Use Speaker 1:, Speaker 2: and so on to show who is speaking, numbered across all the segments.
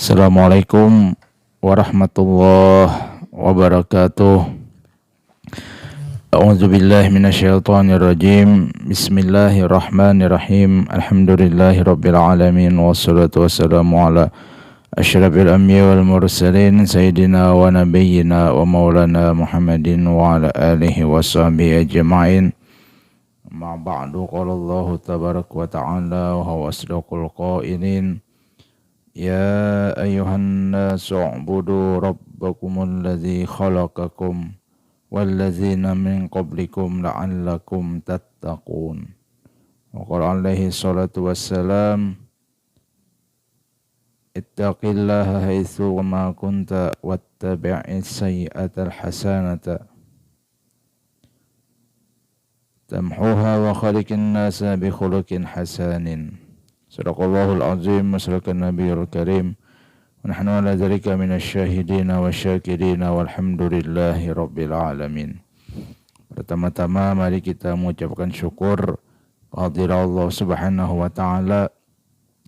Speaker 1: Assalamualaikum warahmatullahi wabarakatuh. A'udzu billahi minasyaitonir rajim. Bismillahirrahmanirrahim. Alhamdulillahirabbil alamin wassalatu wassalamu ala asyrafil anbiya'i wal mursalin sayyidina wa nabiyyina wa maulana Muhammadin wa ala alihi washabbihi ajma'in. Ma ba'du qala Allah tabaraka wa ta'ala wa huwa asdaqul qailin. Ya ayuhan nasu u'budu rabbakumul ladzi khalaqakum walladzina min qablikum la'allakum tattaqun. Wa qala alaihi salatu wassalam, ittaqillaha haitsu ma kunta wattabi'is sayyi'atal hasanata tamhuha wa khaliqin nasa bi khuluqin hasanin. Sadaqallahul azim wa sadaqan nabiyul karim wa nahnu ala dzalika minasyahidina wasyakirina walhamdulillahi rabbil alamin. Pertama-tama mari kita mengucapkan syukur kehadirat Allah Subhanahu wa taala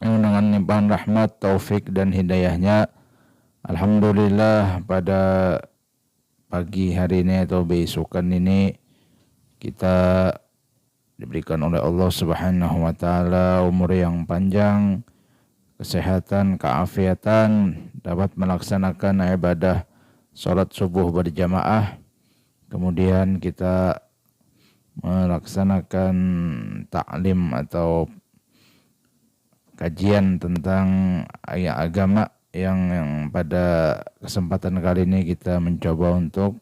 Speaker 1: yang dengan limpahan rahmat, taufik dan hidayahnya, alhamdulillah pada pagi hari ini atau besokan ini kita diberikan oleh Allah Subhanahu wa taala umur yang panjang, kesehatan, keafiatan, dapat melaksanakan ibadah salat subuh berjamaah. Kemudian kita melaksanakan taklim atau kajian tentang ayat agama yang pada kesempatan kali ini kita mencoba untuk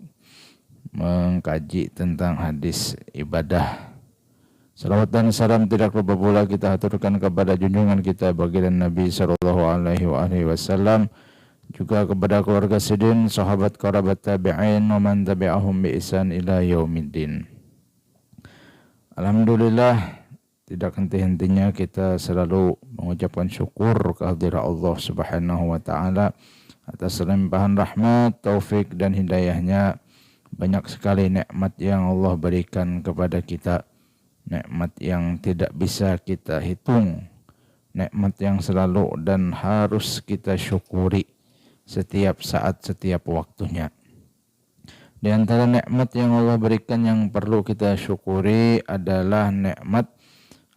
Speaker 1: mengkaji tentang hadis ibadah. Salawat dan salam tidak lupa pula kita haturkan kepada junjungan kita baginda Nabi sallallahu alaihi wasallam, juga kepada keluarga sidin, sahabat, kerabat, tabi'in, wa man tabi'ahum bi ihsan ila yaumiddin. Alhamdulillah, tidak henti-hentinya kita selalu mengucapkan syukur kehadirat Allah Subhanahu wa taala atas limpahan rahmat, taufik dan hidayahnya. Banyak sekali nikmat yang Allah berikan kepada kita. Nikmat yang tidak bisa kita hitung, nikmat yang selalu dan harus kita syukuri setiap saat, setiap waktunya. Di antara nikmat yang Allah berikan yang perlu kita syukuri adalah nikmat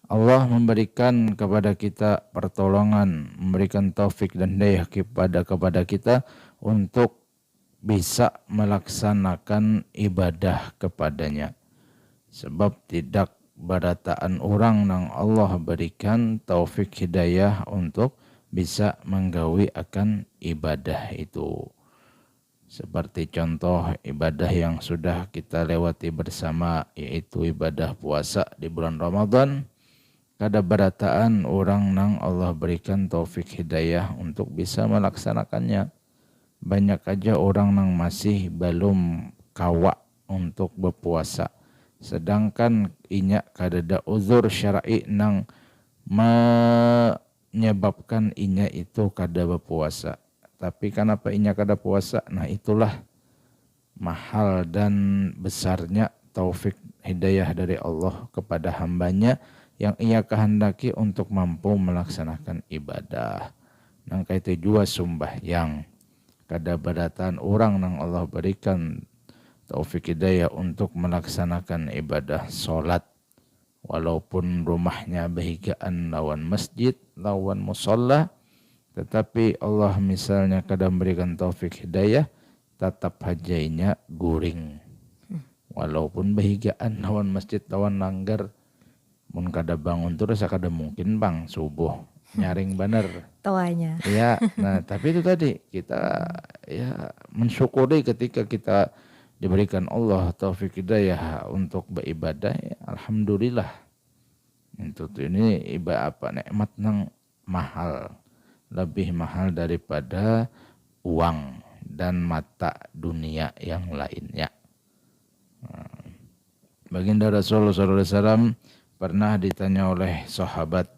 Speaker 1: Allah memberikan kepada kita pertolongan, memberikan taufik dan hidayah kepada kita untuk bisa melaksanakan ibadah kepadanya. Sebab tidak barataan orang yang Allah berikan taufik hidayah untuk bisa menggawi akan ibadah itu. Seperti contoh ibadah yang sudah kita lewati bersama, yaitu ibadah puasa di bulan Ramadan. Kada barataan orang yang Allah berikan taufik hidayah untuk bisa melaksanakannya. Banyak aja orang yang masih belum kawa untuk berpuasa. Sedangkan inya kadada uzur syar'i nang menyebabkan inya itu kada berpuasa. Tapi kenapa inya kada puasa? Nah itulah mahal dan besarnya taufik hidayah dari Allah kepada hambanya yang ia kehendaki untuk mampu melaksanakan ibadah. Nang kaitu jua sembahyang. Kada beratan orang nang Allah berikan taufik hidayah untuk melaksanakan ibadah solat, walaupun rumahnya bahigaan lawan masjid, lawan musolla, tetapi Allah misalnya kadang berikan taufik hidayah, tetap hajainya guring, walaupun bahigaan lawan masjid, lawan langgar, mun kada bangun terus kada mungkin bang subuh nyaring bener
Speaker 2: Tuanya.
Speaker 1: ya. Nah tapi itu tadi kita ya mensyukuri ketika kita diberikan Allah taufik hidayah untuk beribadah, ya, alhamdulillah. Itu ini ibadah apa, nikmat yang mahal, lebih mahal daripada uang dan mata dunia yang lainnya. Baginda Rasulullah SAW pernah ditanya oleh sahabat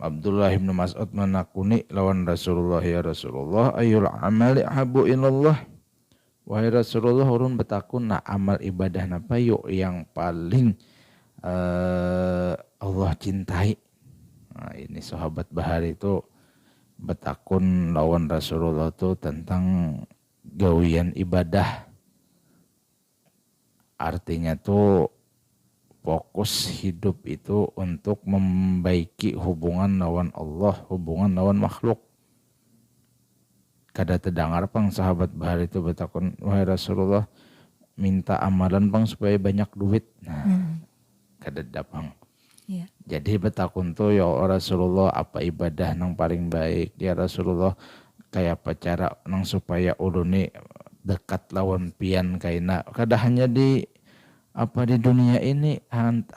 Speaker 1: Abdullah bin Mas'ud menakuni lawan Rasulullah, ya Rasulullah, ayyul amali habu ilallah. Wahai Rasulullah, urun betakun na amal ibadah napa yuk yang paling Allah cintai. Nah, ini sahabat Bahar itu betakun lawan Rasulullah tuh tentang gawian ibadah. Artinya tuh fokus hidup itu untuk membaiki hubungan lawan Allah, hubungan lawan makhluk. Kada terdengar pang sahabat bahar itu betakun, wahai Rasulullah, minta amalan pang supaya banyak duit. Nah, kada dapang.
Speaker 2: Iya.
Speaker 1: Jadi betakun tuh ya Rasulullah, apa ibadah nang paling baik? Ya Rasulullah, kayak apa cara nang supaya uluni dekat lawan pian kaina. Kada hanya di apa di dunia ini,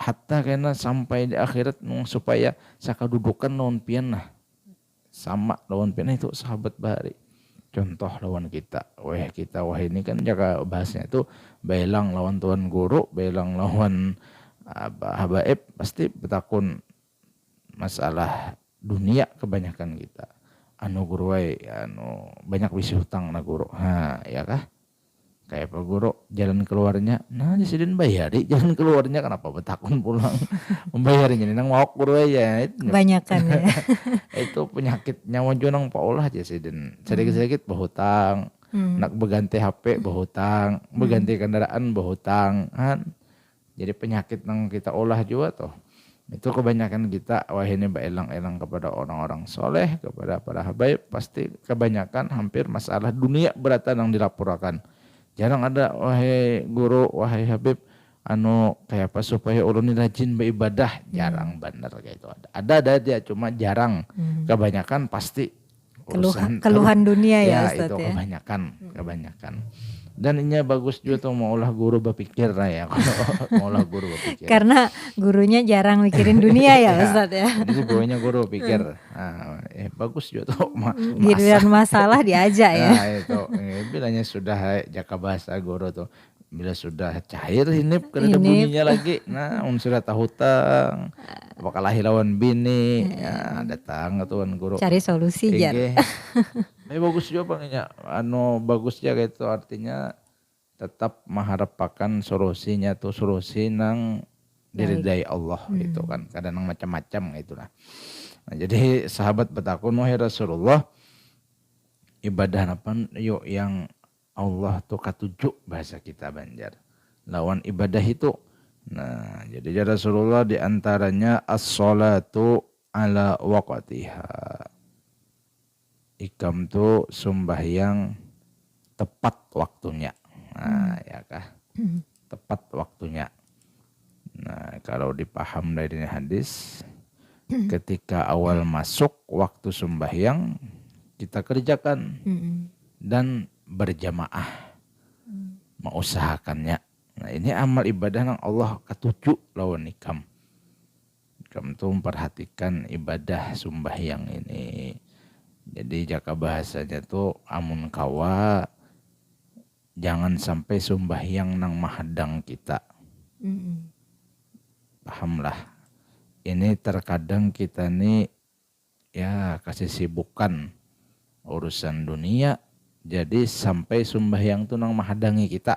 Speaker 1: hatta kena sampai di akhirat nung supaya sakadudukan lawan pian nah sama lawan pian itu sahabat bahari. Contoh lawan kita, wah ini kan jaga bahasnya itu belang lawan tuan guru, belang lawan habaib, pasti betakun masalah dunia kebanyakan kita. Anu guru anu banyak bisi hutang na guru, ya kah? Kayak apa guru, jalan keluarnya, nah disiden bayari jalan keluarnya, kenapa betakun pulang membayarnya, nang mau guru ya
Speaker 2: Kebanyakan ya.
Speaker 1: itu penyakit nyawa jonang paulah aja siden, sedikit-sedikit berhutang, nak berganti HP berhutang, berganti kendaraan berhutang kan, jadi penyakit nang kita olah juga toh. Itu kebanyakan kita, wah ini elang-elang kepada orang-orang soleh, kepada para habaib, pasti kebanyakan hampir masalah dunia beratan yang dilaporkan. Jarang ada, wahai guru, wahai habib, anu kayak apa supaya ulun rajin beribadah, jarang bener kayak itu. Ada dia, cuma jarang. Kebanyakan pasti
Speaker 2: Keluhan dunia ya Ustaz
Speaker 1: itu
Speaker 2: ya.
Speaker 1: kebanyakan. Dan ini bagus juga tuh maulah guru berpikir lah ya, kalau maulah guru berpikir.
Speaker 2: Karena gurunya jarang mikirin dunia ya Ustaz ya.
Speaker 1: Jadi gurunya guru pikir, bagus juga tuh.
Speaker 2: Giliran masalah diajak ya.
Speaker 1: Nah itu, bilanya sudah jaka bahasa guru tuh, bila sudah cair hinip kada ada bunyinya lagi, nah sudah tahu hutang, apakah lahir lawan bini, ya datang ke tuan guru.
Speaker 2: Cari solusi jar.
Speaker 1: Bagus juga bang, anu bagus ya kayak itu, artinya tetap mengharapkan solusinya tuh solusi nang diridai Allah itu kan, kadang nang macam-macam gitu lah. Nah, jadi sahabat betakun, wahai Rasulullah, ibadah apa yuk yang Allah tuh katujuk bahasa kita Banjar lawan ibadah itu. Nah jadi Rasulullah diantaranya as-salatu ala waqtiha, ikam tuh sembahyang tepat waktunya. Nah ya kah, tepat waktunya. Nah kalau dipaham dari hadis, ketika awal masuk waktu sembahyang kita kerjakan dan berjamaah, mengusahakannya. Nah ini amal ibadah yang Allah ketujuh lawan ikam. Ikam tuh memperhatikan ibadah sembahyang ini. Jadi jaka bahasanya tuh amun kawa jangan sampai sembahyang nang mahadang kita. Pahamlah. Ini terkadang kita nih ya kasih sibukan urusan dunia, jadi sampai sembahyang tuh nang menghadangi kita.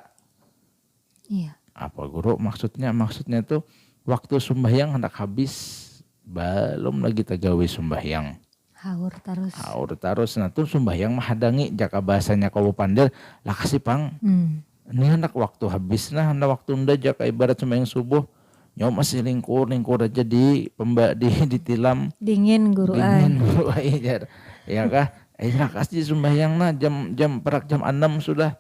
Speaker 2: Iya.
Speaker 1: Apa guru maksudnya? Maksudnya tuh waktu sembahyang hendak habis, belum lagi tagawi sembahyang.
Speaker 2: Haur terus.
Speaker 1: Nah tuh sembahyang menghadangi, jaka bahasanya kau pandel lah kasih pang. Ini hendak waktu habis nah, hendak waktu nda jaka ibarat sembahyang subuh. Nyawa masih lingkur aja di ditilam.
Speaker 2: Dingin guru
Speaker 1: Ajar. Ya kah? Kasih sembahyang nah jam 6 sudah.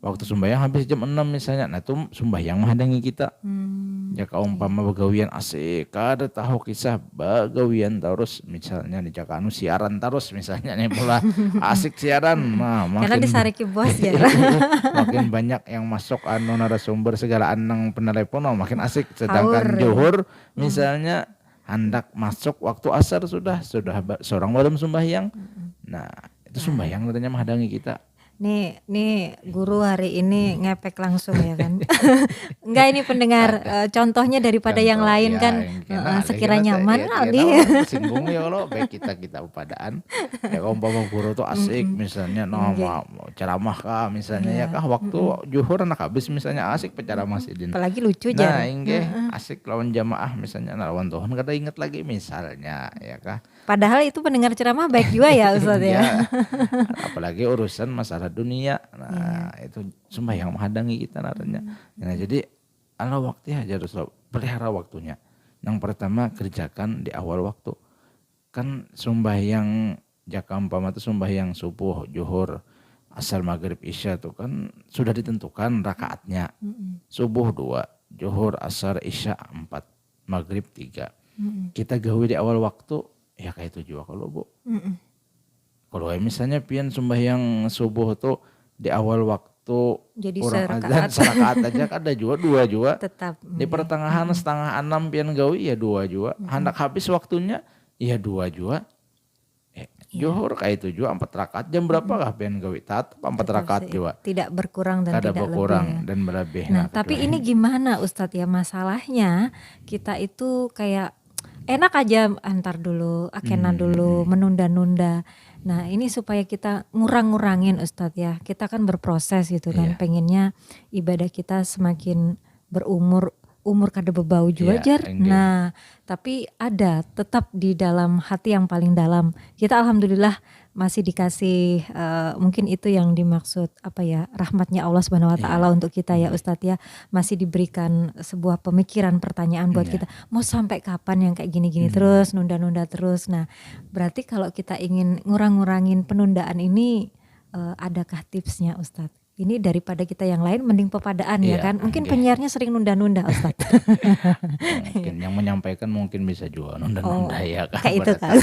Speaker 1: Waktu sembahyang habis jam 6 misalnya. Nah itu sembahyang menghadangi kita. Jaka umpama begawian asik, kada tahu kisah begawian terus misalnya di jaka anu siaran terus misalnya nih pula asik siaran. Nah,
Speaker 2: karena disariki bos ya.
Speaker 1: Makin banyak yang masuk anu narasumber segala anang penelepon makin asik, sedangkan zuhur misalnya hendak masuk waktu asar sudah seorang belum sembahyang. Nah, itu sembahyang katanya menghadangi kita.
Speaker 2: Nih guru hari ini ngepek langsung ya kan. Enggak, ini pendengar contohnya daripada contoh, yang lain ya, kan sekira nyaman kali.
Speaker 1: Singgung ya kalau baik kita upadaan. Ya kalau umpama guru tuh asik misalnya mau ceramah kah misalnya ya kah waktu zuhur anak habis misalnya asik penceramah sidin.
Speaker 2: Apalagi lucu aja.
Speaker 1: Nah, asik lawan jamaah misalnya lawan Tuhan kada inget lagi misalnya ya kah.
Speaker 2: Padahal itu pendengar ceramah baik juga ya Ustaz ya.
Speaker 1: Iya, apalagi urusan masalah dunia. Nah, itu sembahyang menghadangi kita naranya. Nah, jadi ala waktu aja harus pelihara waktunya. Yang pertama kerjakan di awal waktu. Kan sembahyang jaka umpama itu sembahyang subuh, zuhur, asar, maghrib, isya tuh kan sudah ditentukan rakaatnya. Subuh 2, zuhur, asar, isya 4, maghrib 3. Kita gawe di awal waktu ya kayak itu juga kalau Bu. Kalau misalnya pian sembahyang subuh tuh di awal waktu
Speaker 2: Jadi
Speaker 1: orang
Speaker 2: serakaat.
Speaker 1: azan serakaat aja ada juga 2 juga.
Speaker 2: Tetap.
Speaker 1: Di pertengahan setengah 6 pian gawe ya 2 juga. Hendak habis waktunya ya 2 juga. Zuhur kayak itu juga 4 rakaat. Jam berapa kah pian gawe? Tetap 4 rakaat juga.
Speaker 2: Tidak berkurang dan
Speaker 1: Kada
Speaker 2: tidak
Speaker 1: berkurang
Speaker 2: lebih.
Speaker 1: dan berlebih.
Speaker 2: Nah, tapi ini gimana Ustadz ya, masalahnya kita itu kayak enak aja antar dulu, akena dulu, menunda-nunda. Nah ini supaya kita ngurang-ngurangin Ustadz ya, kita kan berproses gitu kan, pengennya ibadah kita semakin berumur, umur kada bebau juga jar. Nah tapi ada tetap di dalam hati yang paling dalam. Kita alhamdulillah masih dikasih mungkin itu yang dimaksud apa ya, rahmatnya Allah Subhanahu Wa Taala untuk kita ya Ustadz ya, masih diberikan sebuah pemikiran, pertanyaan buat kita mau sampai kapan yang kayak gini-gini terus, nunda-nunda terus. Nah berarti kalau kita ingin ngurang-ngurangin penundaan ini adakah tipsnya Ustadz? Ini daripada kita yang lain mending pepadaan ya kan. Mungkin penyiarnya sering nunda-nunda Ustadz.
Speaker 1: Mungkin yang menyampaikan mungkin bisa juga nunda-nunda ya kan.
Speaker 2: Kayak itu kan.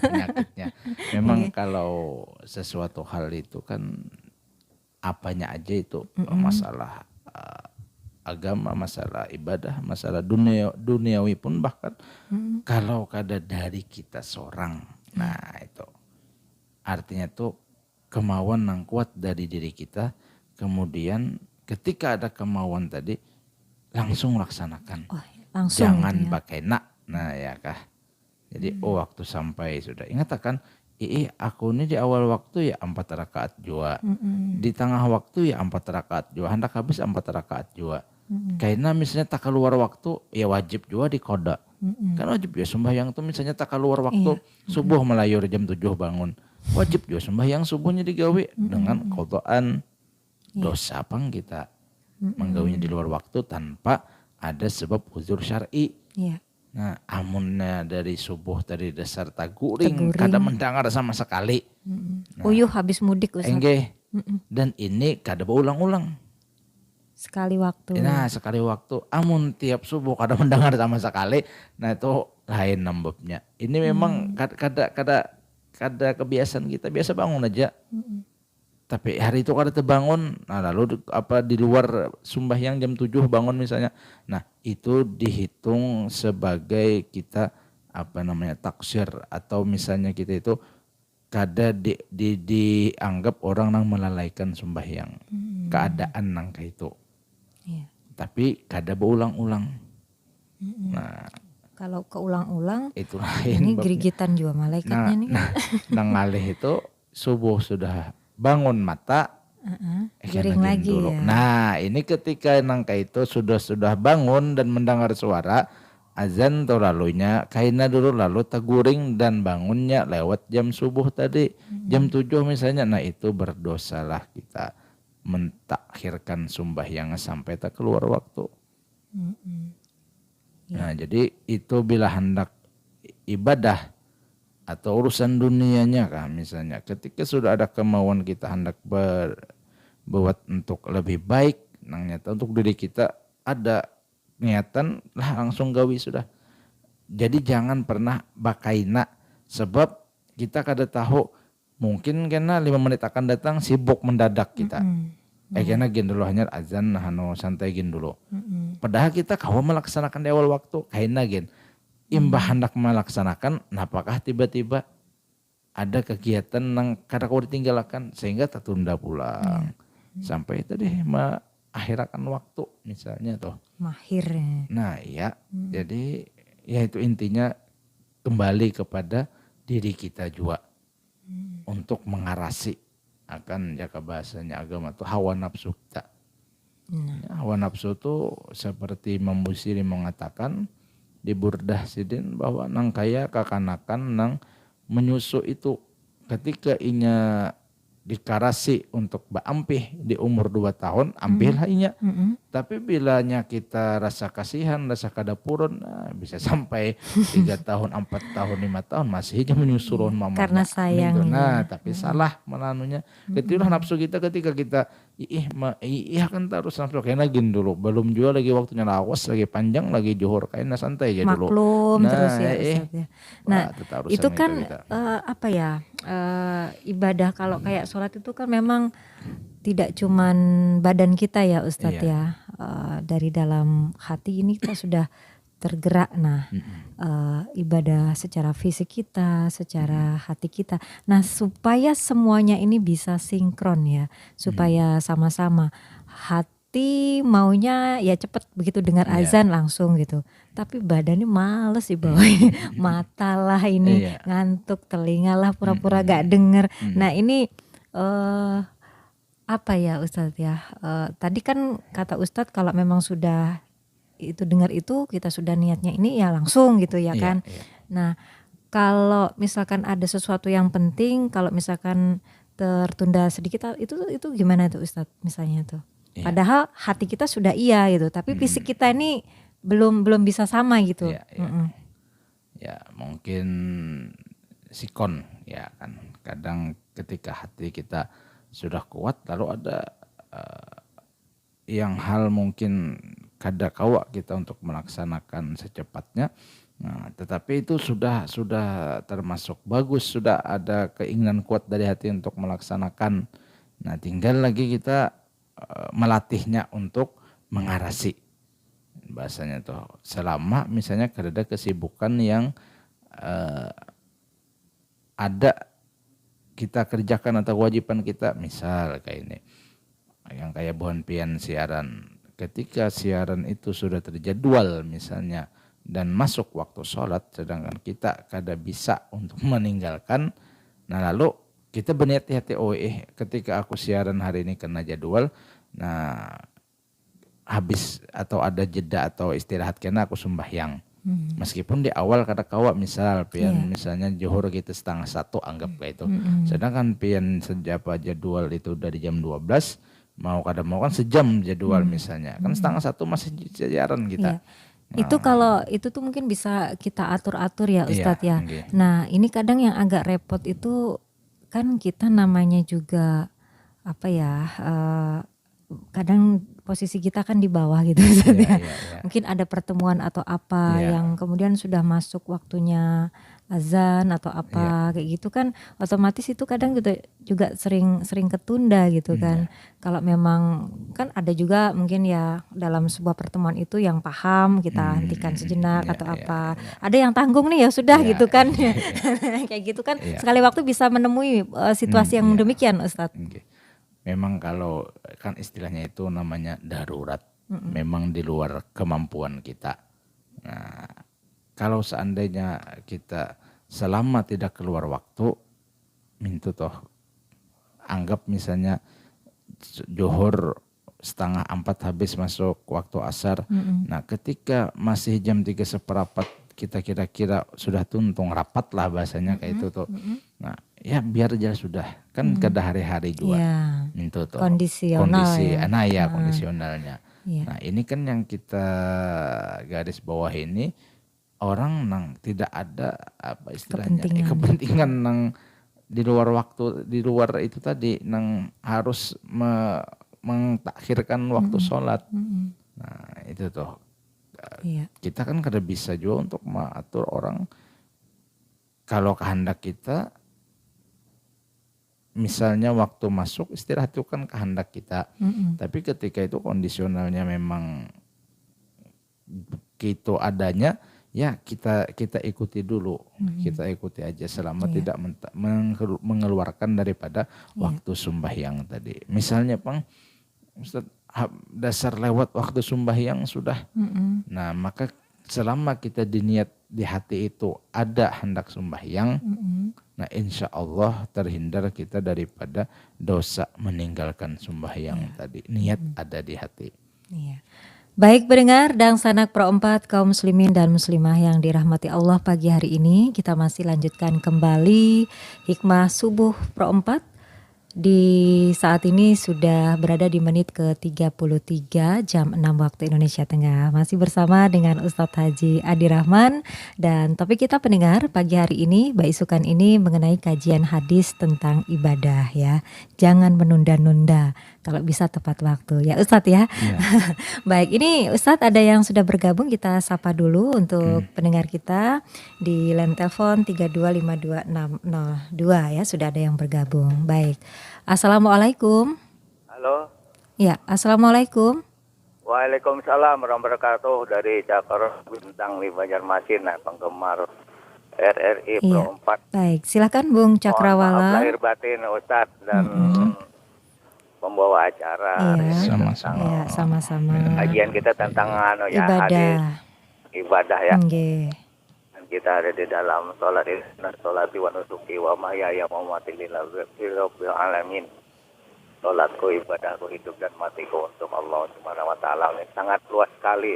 Speaker 1: Penyakitnya. Memang kalau sesuatu hal itu kan apanya aja itu masalah agama, masalah ibadah, masalah duniawi pun bahkan kalau kada dari kita seorang. Nah itu artinya tuh kemauan yang kuat dari diri kita. Kemudian ketika ada kemauan tadi langsung laksanakan.
Speaker 2: Langsung
Speaker 1: jangan
Speaker 2: gitu ya.
Speaker 1: pakai nak. Nah ya kah. Jadi waktu sampai sudah. Ingat kan, aku ini di awal waktu ya 4 rakaat jua. Di tengah waktu ya 4 rakaat jua. Hendak habis 4 rakaat jua. Karena misalnya tak keluar waktu ya wajib juga dikoda. Kan wajib ya sembahyang tuh misalnya tak keluar waktu subuh melayur jam 7 bangun. Wajib juga sembahyang subuhnya digawe dengan kodaan. Dosa pang kita menggawainya di luar waktu tanpa ada sebab uzur syar'i. Nah, amunnya dari subuh dari dasar taguring kada mendengar sama sekali.
Speaker 2: Uyuh habis mudik Ustaz.
Speaker 1: Dan ini kada berulang-ulang.
Speaker 2: Sekali waktu.
Speaker 1: Nah, sekali waktu. Amun tiap subuh kada mendengar sama sekali. Nah, itu lain nambapnya. Ini memang kada kebiasaan kita, biasa bangun aja. Tapi hari itu kada terbangun, nah lalu di luar sembahyang jam 7 bangun misalnya. Nah, itu dihitung sebagai kita taksir atau misalnya kita itu kada dianggap orang yang melalaikan sembahyang. Keadaan nang kayak itu. Tapi kada berulang-ulang. Nah,
Speaker 2: kalau keulang-ulang
Speaker 1: itu lain.
Speaker 2: Ini gerigitan juga malaikatnya nih.
Speaker 1: Nang ngalih itu subuh sudah bangun mata,
Speaker 2: giring lagi
Speaker 1: dulu.
Speaker 2: ya.
Speaker 1: Nah ini ketika nangka itu sudah bangun dan mendengar suara azan atau lalunya, kaina dulu lalu teguring dan bangunnya lewat jam subuh tadi, jam 7 misalnya. Nah itu berdosalah kita mentakhirkan sembahyang sampai tak keluar waktu. Nah jadi itu bila hendak ibadah atau urusan dunianya kan misalnya, ketika sudah ada kemauan kita hendak berbuat untuk lebih baik, nang nyata untuk diri kita ada niatan lah langsung gawi sudah. Jadi jangan pernah bakaina, sebab kita kada tahu mungkin karena 5 menit akan datang sibuk mendadak kita. Karena gin dulu hanya azan santai gin dulu. Padahal kita kau melaksanakan di awal waktu kaina gin. Imbah hendak melaksanakan, apakah tiba-tiba ada kegiatan yang kada kau ditinggalkan sehingga tertunda pulang. Sampai tadi mengakhirkan waktu misalnya tuh.
Speaker 2: Mahir.
Speaker 1: Nah iya, jadi ya itu intinya kembali kepada diri kita juga. Untuk mengarasi akan jaka bahasanya agama tuh hawa nafsu kita. Hawa nafsu tuh seperti Membusiri mengatakan di Burdah Sidin bahwa nang kaya kakanakan nang menyusu itu ketika inya dikarasi untuk baampih di umur 2 tahun, ambillah inya. Tapi bilanya kita rasa kasihan, rasa kadapuron, bisa sampai 3 tahun, 4 tahun, 5 tahun masih aja menyusul
Speaker 2: Karena
Speaker 1: mamanya.
Speaker 2: sayang
Speaker 1: Minggu. Nah,
Speaker 2: ya.
Speaker 1: tapi salah menanunya. Ketilah nafsu kita ketika kita iya kan terus nafsu kayaknya gini dulu. Belum juga lagi waktunya lawas, lagi panjang, lagi juhur kayaknya santai aja dulu.
Speaker 2: Maklum terus
Speaker 1: Nah,
Speaker 2: ya Ustaz ya. Nah,
Speaker 1: tetap
Speaker 2: itu
Speaker 1: urusan
Speaker 2: kan
Speaker 1: kita.
Speaker 2: apa ya? Ibadah kalau kayak sholat itu kan memang tidak cuman badan kita ya Ustadz
Speaker 1: Iya.
Speaker 2: ya. Dari dalam hati ini kita sudah tergerak. Nah, ibadah secara fisik kita, secara hati kita. Nah, supaya semuanya ini bisa sinkron ya, supaya sama-sama hati maunya ya cepet begitu dengar azan langsung gitu. Tapi badannya males dibawain, mata lah ini
Speaker 1: Iya.
Speaker 2: ngantuk, telinga lah pura-pura gak denger. Nah ini apa ya Ustadz ya? Tadi kan kata Ustadz kalau memang sudah itu dengar itu kita sudah niatnya ini ya langsung gitu ya
Speaker 1: Iya,
Speaker 2: kan.
Speaker 1: iya.
Speaker 2: Nah kalau misalkan ada sesuatu yang penting, kalau misalkan tertunda sedikit itu gimana tuh Ustadz misalnya tuh?
Speaker 1: Iya.
Speaker 2: Padahal hati kita sudah iya gitu, tapi fisik kita ini belum bisa sama gitu.
Speaker 1: Iya, iya. Ya mungkin sikon ya kan. Kadang ketika hati kita sudah kuat lalu ada yang hal mungkin kada kawa kita untuk melaksanakan secepatnya. Nah, tetapi itu sudah termasuk bagus, sudah ada keinginan kuat dari hati untuk melaksanakan. Nah, tinggal lagi kita melatihnya untuk mengarasi. Bahasanya tuh selama misalnya ada kesibukan yang ada kita kerjakan atau kewajiban kita, misal kayak ini yang kayak Bohan Pian siaran, ketika siaran itu sudah terjadwal misalnya dan masuk waktu sholat sedangkan kita kada bisa untuk meninggalkan, nah lalu kita berniat hati ketika aku siaran hari ini kena jadwal, nah habis atau ada jeda atau istirahat kena aku sembahyang. Meskipun di awal kada kawa misal pian misalnya zuhur gitu 12:30 anggap kayak itu. Sedangkan pian sejapa jadwal itu dari jam 12 mau kada mau kan sejam jadwal misalnya. Kan 12:30 masih siaran kita.
Speaker 2: Iya. Itu kalau itu tuh mungkin bisa kita atur-atur ya Ustadz ya.
Speaker 1: Okay.
Speaker 2: Nah, ini kadang yang agak repot itu kan kita namanya juga apa ya? Kadang posisi kita kan di bawah gitu ya. Mungkin ada pertemuan atau apa yang kemudian sudah masuk waktunya azan atau apa kayak gitu kan, otomatis itu kadang juga sering ketunda gitu kan. Kalau memang kan ada juga mungkin ya dalam sebuah pertemuan itu yang paham kita hentikan sejenak atau apa. Ada yang tanggung nih ya sudah gitu kan. Kayak gitu kan sekali waktu bisa menemui situasi yang demikian Ustadz.
Speaker 1: Memang kalau kan istilahnya itu namanya darurat, memang di luar kemampuan kita. Nah, kalau seandainya kita selama tidak keluar waktu, mintu toh, anggap misalnya zuhur 3:30 habis masuk waktu asar. Nah, ketika masih jam 3:15 kita kira-kira sudah tuntung rapat lah bahasanya kayak itu tuh. Nah, ya biar aja sudah kan kada hari-hari juga. Mintu tuh. Kondisionalnya. Nah, ini kan yang kita garis bawah ini orang nang tidak ada apa istilahnya kepentingan nang di luar waktu, di luar itu tadi nang harus mentakhirkan waktu sholat. Nah, itu tuh. Kita kan kada bisa juga untuk mengatur orang. Kalau kehendak kita misalnya waktu masuk istirahat itu kan kehendak kita. Tapi ketika itu kondisionalnya memang gitu adanya, ya kita ikuti dulu. Kita ikuti aja selama tidak mengeluarkan daripada waktu sembahyang tadi. Misalnya Pang, Ustaz, dasar lewat waktu sembahyang sudah. Nah, maka selama kita diniat di hati itu ada hendak sembahyang, nah insya Allah terhindar kita daripada dosa meninggalkan sembahyang tadi. Niat ada di hati.
Speaker 2: Iya. Baik pendengar dan sanak Pro 4 kaum muslimin dan muslimah yang dirahmati Allah, pagi hari ini kita masih lanjutkan kembali hikmah subuh Pro 4. Di saat ini sudah berada di menit ke-33 jam 6 waktu Indonesia Tengah. Masih bersama dengan Ustadz Haji Adi Rahman, dan topik kita pendengar pagi hari ini, Baisukan ini mengenai kajian hadis tentang ibadah ya. Jangan menunda-nunda, kalau bisa tepat waktu ya Ustadz ya.
Speaker 1: Ya.
Speaker 2: Baik, ini Ustadz ada yang sudah bergabung, kita sapa dulu untuk pendengar kita di line telepon 3252602 ya, sudah ada yang bergabung. Baik. Assalamualaikum.
Speaker 3: Halo.
Speaker 2: Ya, assalamualaikum.
Speaker 3: Waalaikumsalam warahmatullahi wabarakatuh, dari Jakarta Bintang di Banjarmasin, penggemar RRI
Speaker 2: Iya.
Speaker 3: Pro 4.
Speaker 2: Baik, silakan Bung
Speaker 3: Mohon maaf
Speaker 2: Cakrawala.
Speaker 3: lahir batin Ustadz dan pembawa acara.
Speaker 2: Iya.
Speaker 1: Sama-sama.
Speaker 2: Ya, sama-sama.
Speaker 3: Kajian kita tentang hadis,
Speaker 2: Ibadah.
Speaker 3: ibadah ya.
Speaker 2: Nggih.
Speaker 3: Dan kita ada di dalam sholat wa nusuki wa mahyaya wa mamati lillahi rabbil alamin. Sholatku, ibadahku, hidup dan matiku untuk Allah Subhanahu wa taala. Ini sangat luas sekali.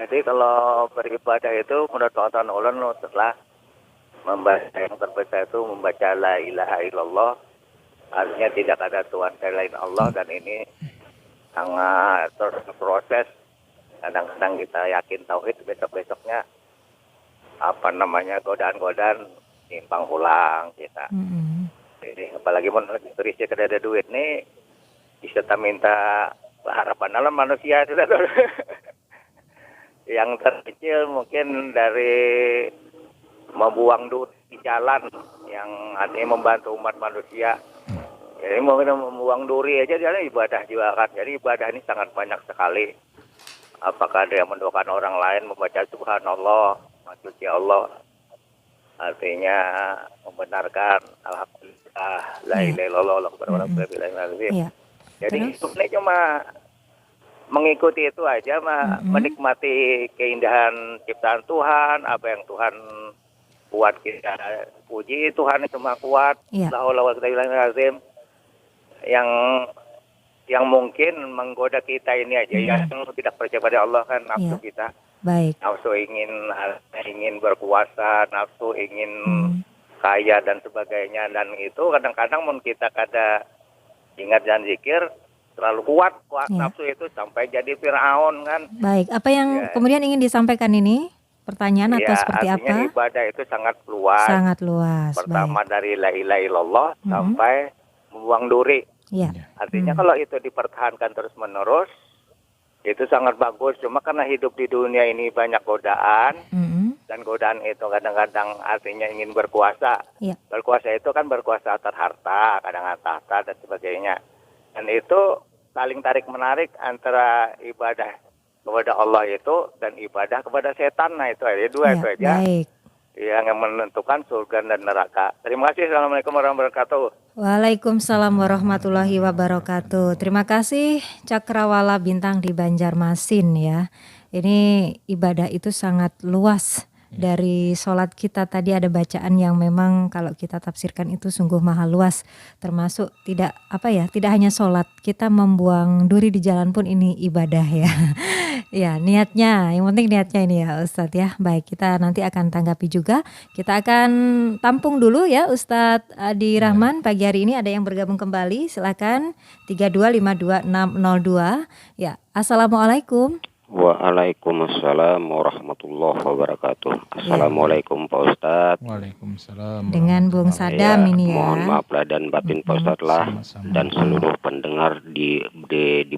Speaker 3: Jadi kalau beribadah itu menurut tonton ulun setelah membaca yang terbesar itu membaca la ilaha illallah, artinya tidak ada Tuhan selain Allah, dan ini sangat terus proses. Kadang-kadang kita yakin tauhid, besok-besoknya godaan-godaan timpang pulang kita. Jadi apalagi mau turisnya kada ada duit nih, bisa minta harapan dalam manusia sudah. Yang terkecil mungkin dari membuang duit di jalan yang artinya membantu umat manusia. Jadi mungkin membuang duri aja dia ibadah juga kan. Jadi ibadah ini sangat banyak sekali. Apakah ada yang mendoakan orang lain, membaca Subhanallah, maksudnya Allah, artinya membenarkan alhamdulillah, la ilaha illallah, Allahu akbar, wa la ilaha illallah.
Speaker 2: Iya.
Speaker 3: Jadi
Speaker 2: Terus?
Speaker 3: ini cuma mengikuti itu aja, menikmati keindahan ciptaan Tuhan, apa yang Tuhan buat kita puji. Tuhan itu maha kuat.
Speaker 2: Iya.
Speaker 3: La haula wala quwwata illa billah. Yang mungkin menggoda kita ini aja, yang tidak percaya pada Allah kan nafsu
Speaker 2: Iya.
Speaker 3: kita.
Speaker 2: Baik.
Speaker 3: Nafsu ingin berkuasa, nafsu ingin kaya dan sebagainya, dan itu kadang-kadang mun kita kada ingat dan zikir terlalu kuat
Speaker 2: Iya.
Speaker 3: nafsu itu sampai jadi Firaun kan.
Speaker 2: Baik, apa yang kemudian ingin disampaikan ini? Pertanyaan atau seperti
Speaker 3: artinya
Speaker 2: apa?
Speaker 3: ibadah itu sangat luas.
Speaker 2: Sangat luas.
Speaker 3: Pertama
Speaker 2: Baik.
Speaker 3: dari la ilaha illallah sampai membuang duri.
Speaker 2: Ya.
Speaker 3: Artinya kalau itu dipertahankan terus-menerus, itu sangat bagus. Cuma karena hidup di dunia ini banyak godaan, dan godaan itu kadang-kadang artinya ingin berkuasa.
Speaker 2: Ya.
Speaker 3: Berkuasa itu kan berkuasa atas harta, kadang-kadang tahta dan sebagainya. Dan itu saling tarik-menarik antara ibadah kepada Allah itu dan ibadah kepada setan. Nah itu aja, dua itu aja.
Speaker 2: Baik.
Speaker 3: Yang menentukan surga dan neraka. Terima kasih. Assalamualaikum warahmatullahi wabarakatuh.
Speaker 2: Waalaikumsalam warahmatullahi wabarakatuh. Terima kasih Cakrawala Bintang di Banjarmasin ya. Ini ibadah itu sangat luas. Dari sholat kita tadi ada bacaan yang memang kalau kita tafsirkan itu sungguh maha luas. Termasuk tidak hanya sholat, kita membuang duri di jalan pun ini ibadah ya. Ya niatnya, yang penting niatnya ini ya Ustadz ya. Baik, kita nanti akan tanggapi juga. Kita akan tampung dulu ya Ustadz Adi Rahman. Pagi hari ini ada yang bergabung kembali, silakan 3252602. Ya, Assalamualaikum.
Speaker 4: Waalaikumsalam warahmatullahi wabarakatuh. Assalamualaikum Pak Ustadz.
Speaker 1: Waalaikumsalam.
Speaker 2: Dengan Bung Sadam ini ya.
Speaker 4: Mohon maaf lah dan batin Pak Ustadz lah,
Speaker 1: Sama-sama.
Speaker 4: dan seluruh pendengar di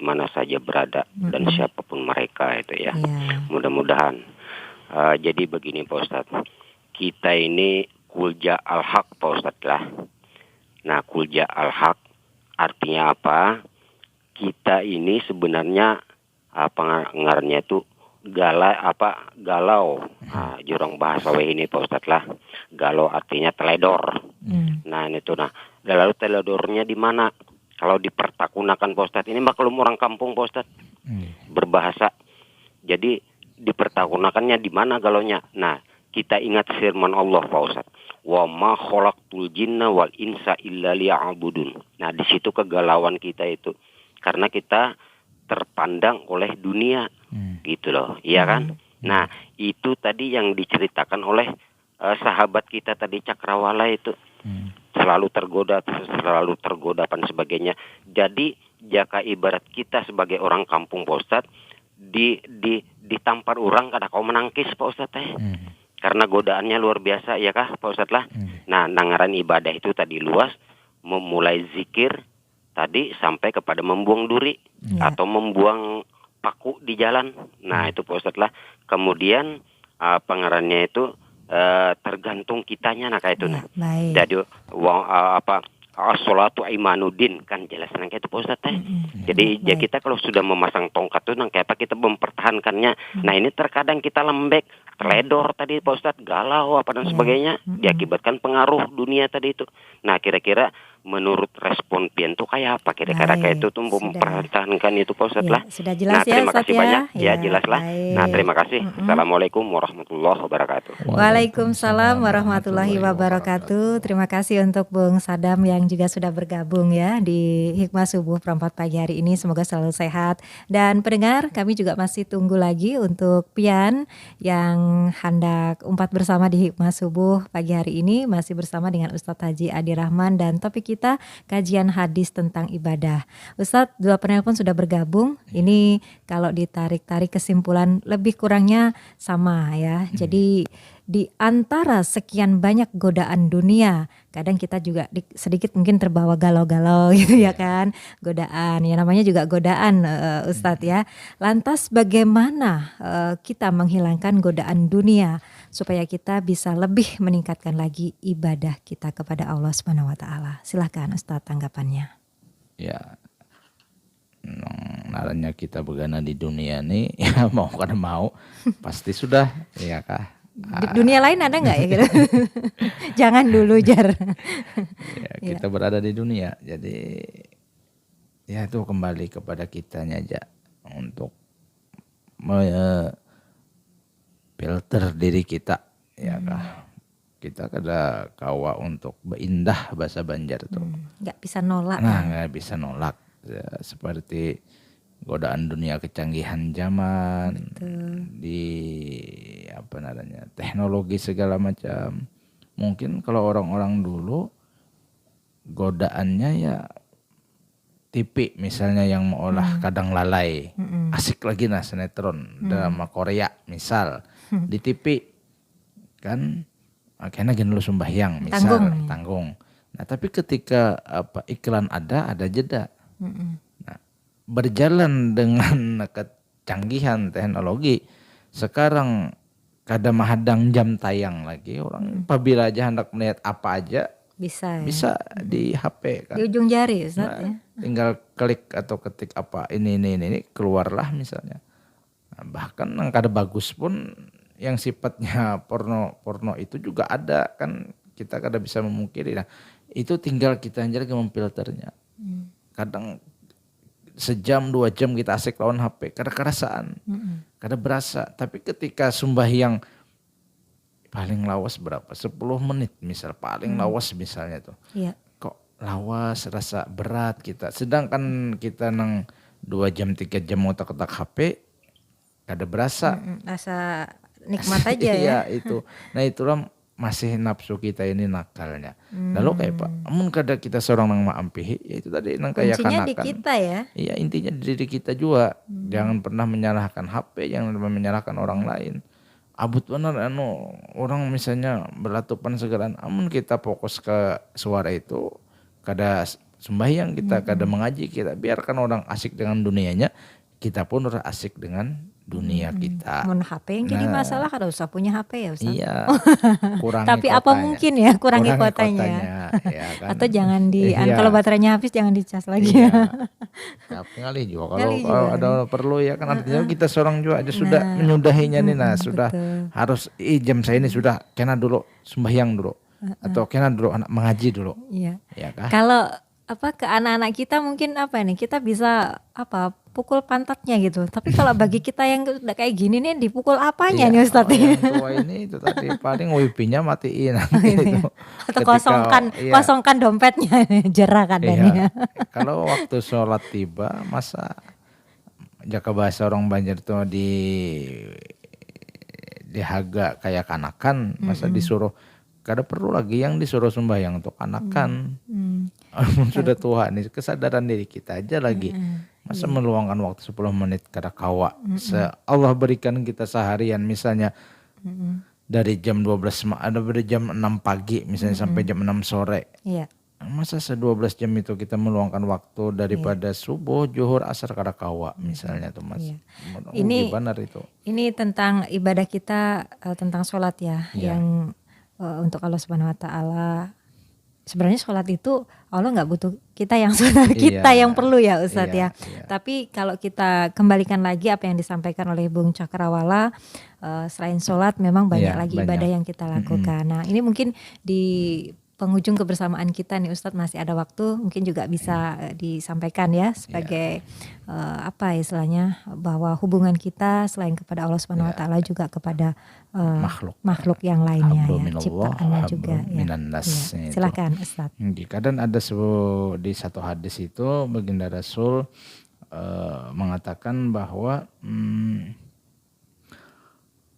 Speaker 4: mana saja berada dan siapapun mereka itu ya.
Speaker 2: Iya.
Speaker 4: Mudah-mudahan. Jadi begini Pak Ustadz, kita ini kulja al-haq Pak Ustadz lah. Nah kulja al-haq artinya apa? Kita ini sebenarnya pengarangnya itu galau. Nah, jurang bahasa ini Pak Ustadz lah. Galau artinya teledor. Nah itu lalu teledornya di mana? Kalau dipertakunakan Pak Ustadz, ini maklum orang kampung Pak Ustadz, berbahasa. Jadi dipertakunakannya di mana galaunya? Nah kita ingat firman Allah Pak Ustadz. Wa ma khalaqtul jinna wal insa illa liya'budun. Nah di situ kegalauan kita itu karena kita terpandang oleh dunia, gitu loh, iya kan? Nah, itu tadi yang diceritakan oleh sahabat kita tadi Cakrawala itu, selalu tergoda dan sebagainya. Jadi jaka ibarat kita sebagai orang kampung Pak Ustadz, ditampar orang kada kau menangkis Pak Ustadz karena godaannya luar biasa ya kah Pak Ustadz lah. Nah, nangaran ibadah itu tadi luas, memulai zikir tadi sampai kepada membuang duri atau membuang paku di jalan. Nah, itu Pak Ustadz lah. Kemudian pengarannya itu tergantung kitanya nah kayak itu nah. Jadi as-sholatu imanuddin kan jelas nang kayak itu Pak Ustadz Jadi ya kita kalau sudah memasang tongkat tuh nang kayak apa kita mempertahankannya. Nah, ini terkadang kita lembek, teledor tadi Pak Ustadz, galau apa dan sebagainya, diakibatkan pengaruh dunia tadi itu. Nah, kira-kira menurut respon pian tuh kayak apa kira-kira kayak itu tuh mempertahankan itu Pak Ustadz lah.
Speaker 2: Sudah jelas
Speaker 4: nah, terima kasih banyak. Ya, jelas lah.
Speaker 2: Baik.
Speaker 4: Nah, terima kasih. Assalamualaikum warahmatullahi wabarakatuh.
Speaker 2: Waalaikumsalam warahmatullahi wabarakatuh. Terima kasih untuk Bung Sadam yang juga sudah bergabung ya di Hikmah Subuh Perempat pagi hari ini. Semoga selalu sehat. Dan pendengar, kami juga masih tunggu lagi untuk pian yang hendak umpat bersama di Hikmah Subuh pagi hari ini, masih bersama dengan Ustadz Haji Adi Rahman dan topik kita kajian hadis tentang ibadah. Ustadz, 2 penelpon sudah bergabung. Ini kalau ditarik-tarik kesimpulan lebih kurangnya sama ya. Jadi di antara sekian banyak godaan dunia, kadang kita juga sedikit mungkin terbawa galau-galau gitu ya kan. Godaan, ya namanya juga godaan Ustadz ya. Lantas bagaimana kita menghilangkan godaan dunia supaya kita bisa lebih meningkatkan lagi ibadah kita kepada Allah Subhanahu wa taala. Silakan Ustadz tanggapannya.
Speaker 1: Ya. Naranya kita begana di dunia nih ya mau kada mau pasti sudah ya kah.
Speaker 2: Di dunia lain ada nggak ya gitu? Jangan dulu Jar.
Speaker 1: Ya, kita berada di dunia, jadi ya itu kembali kepada kitanya aja untuk filter diri kita, ya kah? Kita kada kawa untuk berindah bahasa Banjar tuh.
Speaker 2: Nggak bisa nolak.
Speaker 1: Nah, nggak bisa nolak. Ya, seperti godaan dunia, kecanggihan zaman, di apa namanya teknologi segala macam. Mungkin kalau orang-orang dulu godaannya ya TV misalnya yang mengolah kadang lalai, asik lagi nah sinetron drama Korea misal di TV kan, akhirnya gini lu sembahyang misal tanggung. Nah tapi ketika iklan ada jeda. Nah, berjalan dengan kecanggihan teknologi sekarang kada mahadang jam tayang lagi orang apabila aja hendak melihat apa aja bisa di HP kan.
Speaker 2: Di ujung jari Ustaz ya.
Speaker 1: Tinggal klik atau ketik apa ini keluarlah misalnya. Nah, bahkan yang kada bagus pun yang sifatnya porno itu juga ada kan, kita kada bisa memungkiri. Nah, itu tinggal kita aja lagi memfilternya. Kadang sejam 2 jam kita asik lawan HP, kada kerasaan, kada berasa. Tapi ketika sembahyang paling lawas berapa? 10 menit misal, paling lawas misalnya tuh. Iya. Kok lawas, rasa berat kita. Sedangkan kita nang 2 jam 3 jam otak-otak HP, kada berasa.
Speaker 2: Rasa nikmat aja ya.
Speaker 1: Iya itu. Nah itulah masih nafsu kita ini nakalnya. Lalu kayak Pak, amun kada kita seorang nang maampihi, ya itu tadi nang kayak kanakan.
Speaker 2: Kuncinya di kita ya.
Speaker 1: Iya intinya di diri kita juga. Jangan pernah menyalahkan HP, jangan pernah menyalahkan orang lain. Abut benar orang misalnya berlatupan segaran, amun kita fokus ke suara itu, kada sembahyang kita, kada mengaji kita, biarkan orang asik dengan dunianya, kita pun harus asik dengan dunia kita.
Speaker 2: Mun HP yang jadi masalah kada usah punya HP ya Ustaz.
Speaker 1: Iya. Kurangi
Speaker 2: Tapi
Speaker 1: kotanya.
Speaker 2: apa mungkin ya kurangi kotanya.
Speaker 1: Ya kan?
Speaker 2: Atau jangan kalau baterainya habis jangan dicas lagi
Speaker 1: ya. Tapi kali juga kalau ada perlu ya kan artinya kita seorang juga aja sudah menyudahinya nih sudah harus jam saya ini sudah kena dulu sembahyang dulu atau kena dulu anak mengaji dulu.
Speaker 2: Iya.
Speaker 1: Ya kan?
Speaker 2: Kalau ke anak-anak kita mungkin kita bisa pukul pantatnya gitu. Tapi kalau bagi kita yang udah kayak gini nih dipukul apanya nih Ustaz?
Speaker 1: Yang tua ini itu tadi paling wifi-nya matiin nanti itu.
Speaker 2: Atau kosongkan dompetnya jerah kadangnya.
Speaker 1: Kalau waktu sholat tiba masa jaka bahasa orang Banjar tuh dihaga kayak kanakan, masa disuruh kada perlu lagi yang disuruh sembahyang untuk kanakan. Sudah tua nih, kesadaran diri kita aja lagi. Masa meluangkan waktu 10 menit kada kawa. Allah berikan kita seharian misalnya dari jam 12 ada dari jam 6 pagi misalnya sampai jam 6 sore.
Speaker 2: Iya.
Speaker 1: Masa 12 jam itu kita meluangkan waktu daripada subuh, zuhur, asar kada kawa misalnya tuh Mas.
Speaker 2: Iya.
Speaker 1: Ini benar itu.
Speaker 2: Ini tentang ibadah kita, tentang sholat ya, yang untuk Allah Subhanahu Wa Taala. Sebenarnya sholat itu Allah nggak butuh kita yang sholat, kita yang perlu ya Ustadz ya. Tapi kalau kita kembalikan lagi apa yang disampaikan oleh Bung Cakrawala, selain sholat memang banyak lagi ibadah yang kita lakukan. Nah ini mungkin di penghujung kebersamaan kita nih Ustadz masih ada waktu, mungkin juga bisa disampaikan ya sebagai apa istilahnya, bahwa hubungan kita selain kepada Allah Subhanahu Wa Taala juga kepada makhluk yang lainnya ya, ciptaannya juga ya. Silakan Ustadz.
Speaker 1: Kadang ada di satu hadis itu baginda Rasul mengatakan bahwa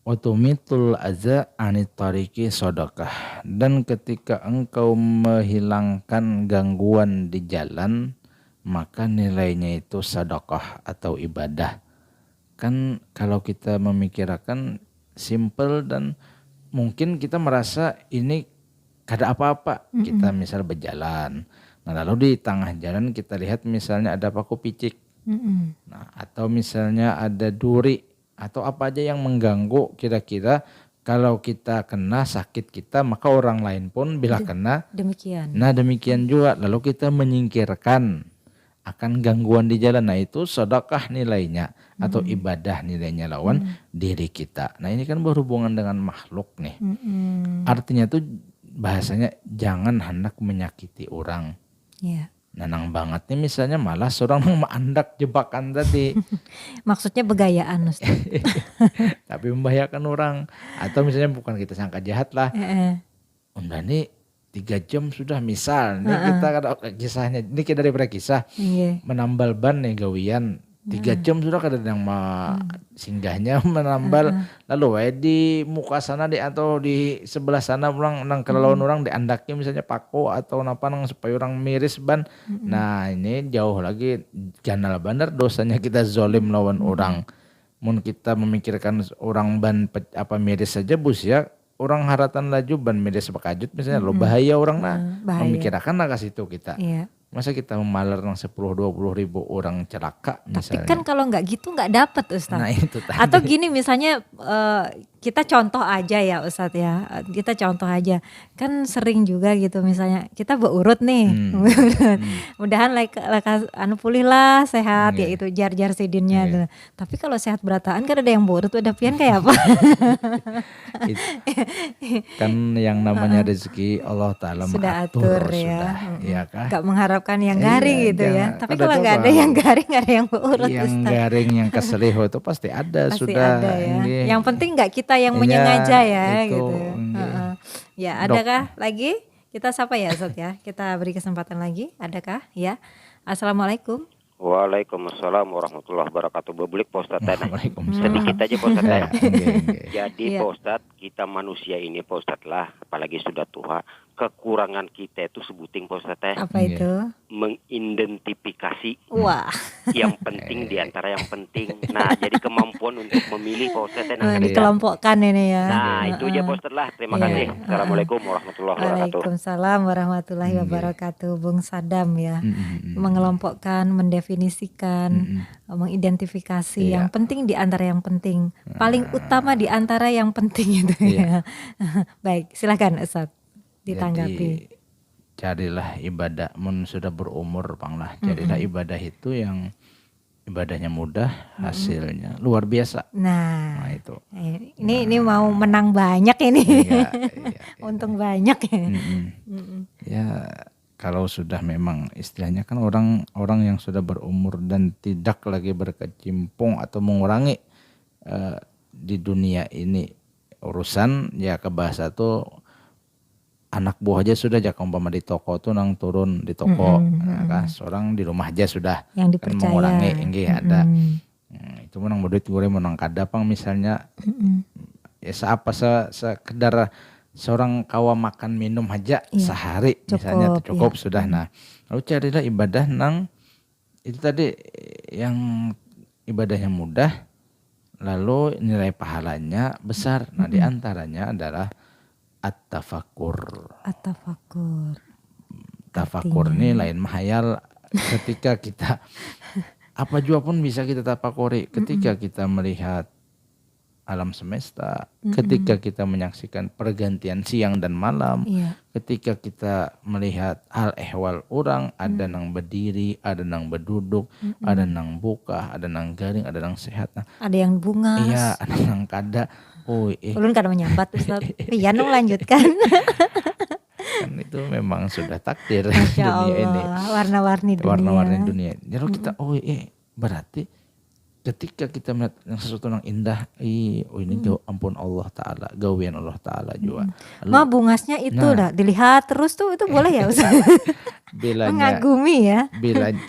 Speaker 1: Watumitul aza anitariki sodakah, dan ketika engkau menghilangkan gangguan di jalan maka nilainya itu sedekah atau ibadah. Kan kalau kita memikirkan simple dan mungkin kita merasa ini kada apa-apa. Kita misal berjalan, nah lalu di tengah jalan kita lihat misalnya ada paku picik, nah atau misalnya ada duri atau apa aja yang mengganggu, kira-kira kalau kita kena sakit kita maka orang lain pun bila kena
Speaker 2: demikian.
Speaker 1: Nah demikian juga lalu kita menyingkirkan akan gangguan di jalan, nah itu sedekah nilainya atau ibadah nilainya lawan diri kita. Nah ini kan berhubungan dengan makhluk nih. Artinya tuh bahasanya jangan hendak menyakiti orang. Nanang banget nih misalnya malah seorang mengandak jebakan tadi.
Speaker 2: Maksudnya begayaan Ustaz.
Speaker 1: Tapi membahayakan orang. Atau misalnya bukan kita sangka jahat lah. Udah nih 3 jam sudah misal. Ini kita kada kisahnya. Ini kita daripada kisah. Menambal ban nih gawian. 3 jam sudah kada yang singgahnya menambal. Lalu di muka sana atau di sebelah sana orang nang kelelawar orang diandaknya misalnya paku atau napa nang supaya orang miris ban. Nah ini jauh lagi janal benar dosanya kita zolim lawan orang. Mun kita memikirkan orang ban apa miris saja bus ya. Orang haratan laju ban miris pakajut misalnya lo bahaya orang memikirkan lah ke situ kita. Masa kita memalar ng 10-20 ribu orang celaka misalnya.
Speaker 2: Tapi kan kalau nggak gitu nggak dapat Ustaz.
Speaker 1: Nah, itu tadi.
Speaker 2: Atau gini misalnya kita contoh aja ya Ustaz ya. Kita contoh aja. Kan sering juga gitu misalnya kita berurut nih. Mudahan pulih lah sehat ya itu jar-jar sidinnya gitu. Tapi kalau sehat berataan kan ada yang berurut udah pian kayak apa?
Speaker 1: Kan yang namanya rezeki Allah Ta'ala
Speaker 2: sudah
Speaker 1: mengatur
Speaker 2: atur ya.
Speaker 1: Ya kan?
Speaker 2: Gak mengharapkan yang garing gitu ya. Tapi kalau nggak ada yang garing, nggak ada yang berurut.
Speaker 1: Yang Ustaz. Garing, yang keselih itu pasti ada.
Speaker 2: Pasti
Speaker 1: sudah.
Speaker 2: Ada ya. Yang penting nggak kita yang menyengaja ya
Speaker 1: itu,
Speaker 2: gitu. Ya adakah lagi? Kita sapa ya Ustaz ya. Kita beri kesempatan lagi. Adakah? Ya. Assalamualaikum.
Speaker 4: Waalaikumsalam warahmatullahi wabarakatuh. Bebulik Pak Ustadz.
Speaker 1: Sedikit
Speaker 4: aja Pak Ustadz. Jadi Pak Ustadz, kita manusia ini Pak Ustadz lah, apalagi sudah tua, kekurangan kita itu sebuting Pak Ustadz.
Speaker 2: Apa itu?
Speaker 4: Mengidentifikasi
Speaker 2: wah
Speaker 4: yang penting di antara yang penting. Nah jadi kemampuan untuk memilih Pak Ustadz.
Speaker 2: Dikelompokkan ini ya.
Speaker 4: Nah itu aja Pak Ustadz lah. Terima kasih. Assalamualaikum warahmatullahi wabarakatuh.
Speaker 2: Waalaikumsalam warahmatullahi wabarakatuh. Bung Sadam ya. Mengelompokkan, mendefinisikan, mengidentifikasi yang penting di antara yang penting. Paling utama di antara yang penting itu ya. Baik, silakan Ustaz ditanggapi.
Speaker 1: Jadi, carilah ibadah mun sudah berumur Bang lah. Carilah ibadah itu yang ibadahnya mudah, hasilnya luar biasa.
Speaker 2: Nah
Speaker 1: itu.
Speaker 2: Ini mau menang banyak ini. Iya. Untung banyak ya.
Speaker 1: Ya kalau sudah memang istilahnya kan orang yang sudah berumur dan tidak lagi berkecimpung atau mengurangi di dunia ini urusan ya ke bahasa tuh anak buah aja sudah jak umpama di toko tuh nang turun di toko, kan seorang di rumah aja sudah
Speaker 2: yang dipercaya.
Speaker 1: Mengurangi ada Itu menang berduit gue menang kadapang misalnya. Ya sekedar seorang kawa makan minum aja sehari misalnya cukup sudah. Nah, lalu carilah ibadah nang itu tadi yang ibadahnya mudah, lalu nilai pahalanya besar. Nah, di antaranya adalah at-tafakkur. Tafakur ini lain mahayal ketika kita apa juga pun bisa kita tafakuri ketika kita melihat alam semesta, ketika kita menyaksikan pergantian siang dan malam, ketika kita melihat hal ehwal orang, ada nang berdiri, ada nang berduduk, ada nang buka, ada nang garing, ada nang sehat. Nah,
Speaker 2: ada yang bungas.
Speaker 1: Iya, ada nang kada.
Speaker 2: Ulun kada menyambat Ustaz. Pian melanjutkan.
Speaker 1: Kan itu memang sudah takdir
Speaker 2: Masya
Speaker 1: dunia ini.
Speaker 2: Warna-warni dunia.
Speaker 1: Warna-warni dunia. Jadi kita berarti ketika kita melihat yang sesuatu yang indah, ini ampun Allah Ta'ala, gawian Allah Ta'ala juga.
Speaker 2: Bungasnya itu dilihat terus tuh itu boleh ya Ustaz? Mengagumi ya.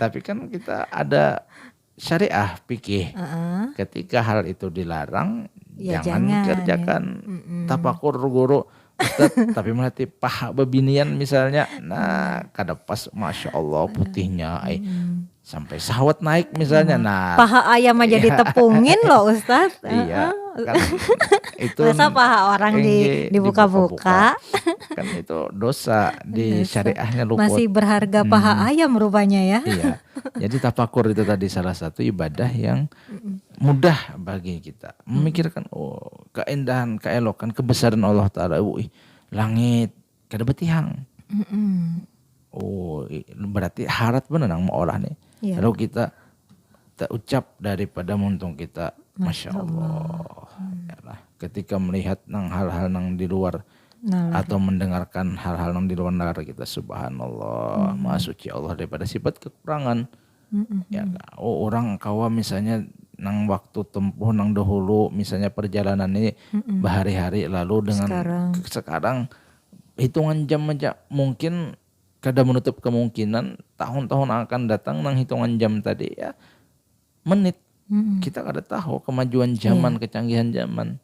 Speaker 1: Tapi kan kita ada syariah fikih. Ketika hal itu dilarang, jangan kerjakan. Tafakur guru Ustaz, tapi melatih paha bebinian misalnya. Nah, kada pas Masya Allah putihnya. Sampai sahwat naik misalnya. Nah,
Speaker 2: paha ayam aja ditepungin loh Ustaz.
Speaker 1: Iya, kan itu
Speaker 2: masa paha orang dibuka-buka.
Speaker 1: Kan itu dosa di syariahnya luput.
Speaker 2: Masih berharga paha ayam rupanya ya.
Speaker 1: Iya. Jadi tafakur itu tadi salah satu ibadah yang mudah bagi kita. Memikirkan keindahan, keelokan, kebesaran Allah Ta'ala. Langit kada betihang. Berarti harat bener nang mau olah nih. Lalu kita ucap daripada muntung kita Masya Allah. Yalah, ketika melihat nang hal-hal nang di luar atau mendengarkan hal-hal nang di luar nalar kita, subhanallah, maha suci Allah daripada sifat kekurangan. Ya, orang kawa misalnya nang waktu tempuh nang dahulu misalnya perjalanan ini berhari-hari, lalu dengan sekarang hitungan jam aja mungkin kada menutup kemungkinan tahun-tahun akan datang nang hitungan jam tadi ya menit. Kita kada tahu kemajuan zaman, kecanggihan zaman.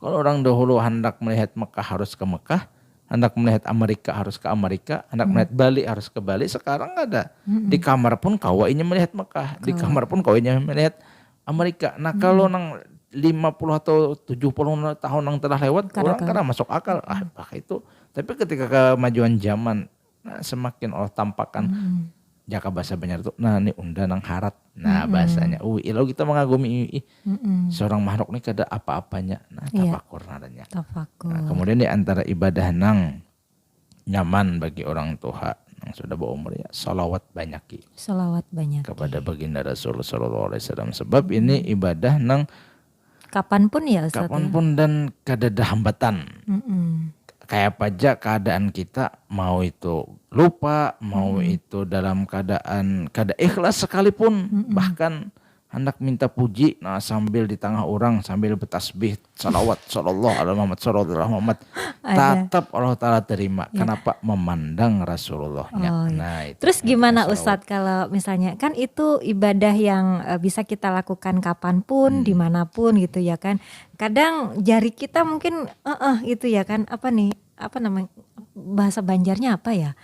Speaker 1: Kalau orang dahulu hendak melihat Mekah harus ke Mekah, hendak melihat Amerika harus ke Amerika, hendak melihat Bali harus ke Bali. Sekarang ada di kamar pun kawainya melihat Mekah, di kamar pun kawainya melihat Amerika. Nah, kalau nang 50 atau 70 tahun yang telah lewat, orang kada masuk akal. Pakai itu. Tapi ketika kemajuan zaman, nah, semakin Allah tampakkan jaka bahasa Banjar itu, nah ini unda nang harat. Nah bahasanya, lalu kita mengagumi seorang makhluk ini kada apa-apanya. Nah tafakur nadanya. Nah, kemudian di antara ibadah nang nyaman bagi orang tua yang sudah berumur ya, salawat banyak.
Speaker 2: Salawat banyak
Speaker 1: kepada baginda Rasulullah SAW. Sebab ini ibadah nang
Speaker 2: kapanpun ya Ustaz.
Speaker 1: Kapanpun dan kada ada hambatan. Kayak aja keadaan kita, mau itu lupa, mau itu dalam keadaan kada ikhlas sekalipun, bahkan hendak minta puji, nah sambil di tengah orang sambil bertasbih salawat sallallahu alaihi Muhammad sallallahu alaihi Muhammad, tetap Allah Ta'ala terima. Kenapa? Memandang Rasulullahnya. Nah, itu.
Speaker 2: Terus gimana Ustadz kalau misalnya kan itu ibadah yang bisa kita lakukan kapanpun, dimanapun gitu ya kan. Kadang jari kita mungkin gitu ya kan, apa namanya bahasa Banjarnya apa ya,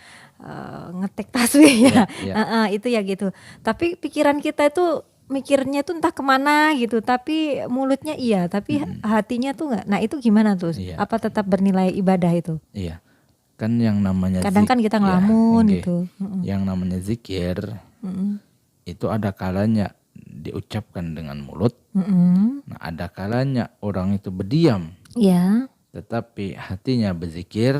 Speaker 2: ngetek tasbih ya. Itu ya gitu. Tapi pikiran kita itu mikirnya tuh entah kemana gitu, tapi mulutnya iya, tapi hatinya tuh enggak. Nah itu gimana tuh? Apa tetap bernilai ibadah itu?
Speaker 1: Iya, kan yang namanya
Speaker 2: kadang kan kita ngelamun gitu.
Speaker 1: Yang namanya zikir itu ada kalanya diucapkan dengan mulut, nah ada kalanya orang itu berdiam, tetapi hatinya berzikir.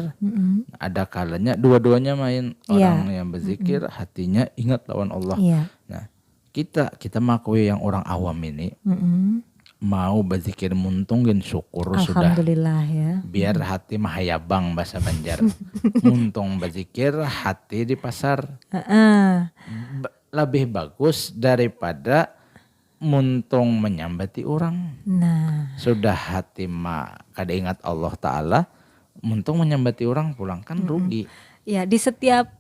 Speaker 1: Ada kalanya dua-duanya main, orang yang berzikir hatinya ingat lawan Allah. Nah kita mengakui yang orang awam ini mau berzikir muntungin syukur sudah.
Speaker 2: Alhamdulillah ya.
Speaker 1: Biar hati mahayabang bahasa Banjar. Muntung berzikir hati di pasar. Lebih bagus daripada muntung menyambati orang.
Speaker 2: Nah,
Speaker 1: sudah hati kada ingat Allah Ta'ala, muntung menyambati orang pulang kan rugi.
Speaker 2: Ya di setiap